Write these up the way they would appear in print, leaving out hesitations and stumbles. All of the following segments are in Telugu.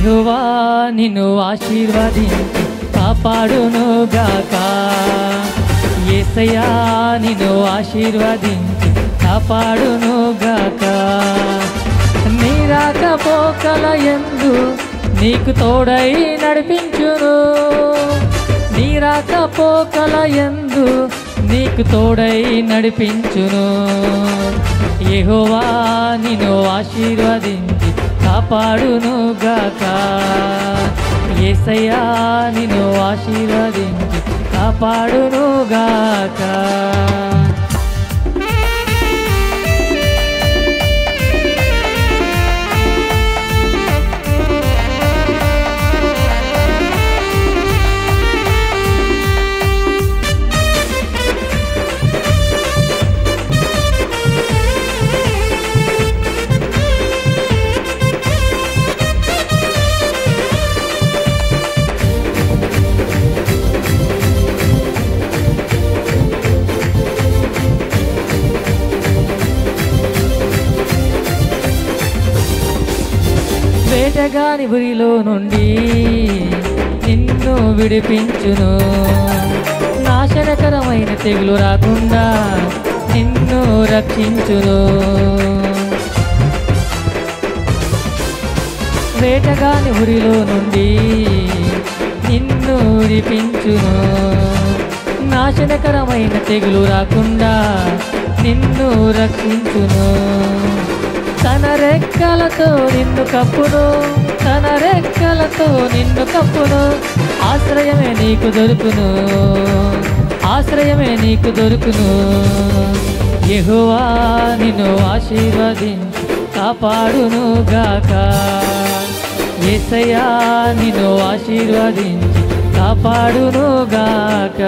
యెహోవా నిన్ను ఆశీర్వదించి కాపాడును గాక. యేసయ్యా నిన్ను ఆశీర్వదించి కాపాడును గాక. నీ రాకపోకల యందు నీకు తోడై నడిపించును. నీ రాకపోకల యందు నీకు తోడై నడిపించును. యెహోవా నిన్ను ఆశీర్వదించి కాపాడును గాక. యేసయ్యా నిన్ను ఆశీర్వదించి కాపాడును గాక. వేటగాని ఉరిలో నుండి నిన్ను విడిపించును. నాశనకరమైన తెగులు రాకుండా నిన్ను రక్షించును. వేటగాని ఉరిలో నుండి నిన్ను విడిపించును. నాశనకరమైన తెగులు రాకుండా నిన్ను రక్షించును. తన రెక్కలతో నిన్ను కప్పును. తన రెక్కలతో నిన్ను కప్పును. ఆశ్రయమే నీకు దొరుకును. ఆశ్రయమే నీకు దొరుకును. యెహోవా నిన్ను ఆశీర్వదించి కాపాడును గాక. యేసయ్యా నిన్ను ఆశీర్వదించి కాపాడును గాక.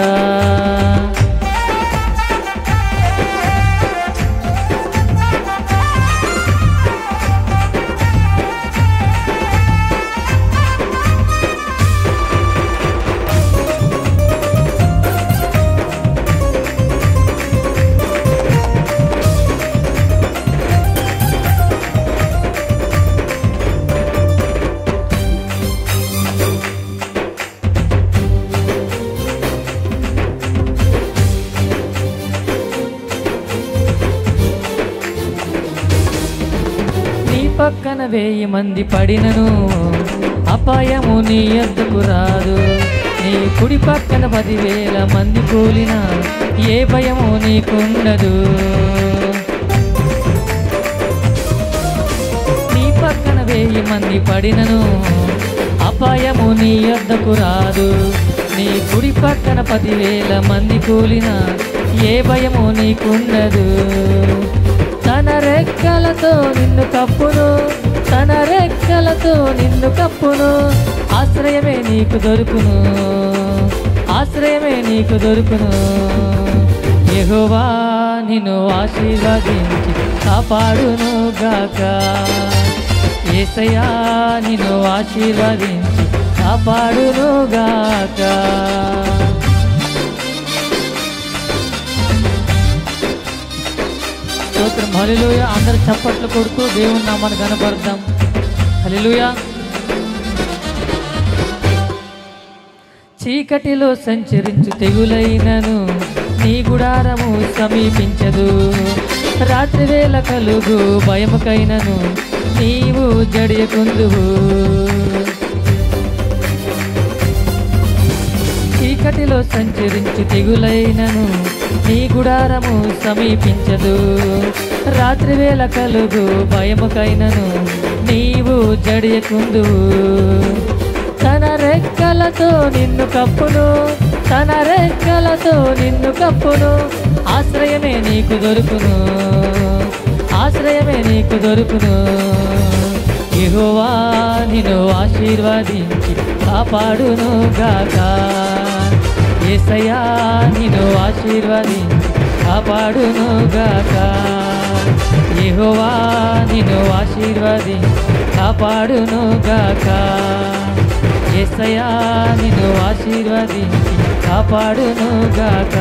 పక్కన 1000 మంది పడినను అపాయము నీ యొద్దకు రాదు. నీ కుడి పక్కన 10,000 మంది కూలిన ఏ భయము నీకుండదు. నీ పక్కన 1000 మంది పడినను అపాయము నీ యొద్దకు రాదు. నీ కుడి పక్కన 10,000 మంది కూలిన ఏ భయము నీకుండదు. తన రెక్కలతో నిన్ను కప్పును. తన రెక్కలతో నిన్ను కప్పును. ఆశ్రయమే నీకు దొరుకును. ఆశ్రయమే నీకు దొరుకును. యెహోవా నిన్ను ఆశీర్వదించి కాపాడును గాక. యేసయ్యా నిన్ను ఆశీర్వదించి కాపాడును గాక. స్తోత్రం. హల్లెలూయా. అందరు చప్పట్లు కొడుతూ దేవుని నామాన్ని కనపడదాం. హల్లెలూయా. చీకటిలో సంచరించు తెగులైనను నీ గుడారము సమీపించదు. రాత్రి వేళ కలుగు భయముకైనను నీవు జడియకుందువు. చీకటిలో సంచరించు తెగులైనను నీ గుడారము సమీపించదు. రాత్రి వేళ కలుగు భయముకైనను నీవు జడియకుందువు. తన రెక్కలతో నిన్ను కప్పును. తన రెక్కలతో నిన్ను కప్పును. ఆశ్రయమే నీకు దొరుకును. ఆశ్రయమే నీకు దొరుకును. యెహోవా నిన్ను ఆశీర్వదించి కాపాడును గాక. యేసయ్యా నిన్ను ఆశీర్వదించి కాపాడును గాక. యెహోవా నిన్ను ఆశీర్వదించి కాపాడును గాక. యేసయ్యా నిన్ను ఆశీర్వదించి కాపాడును గాక.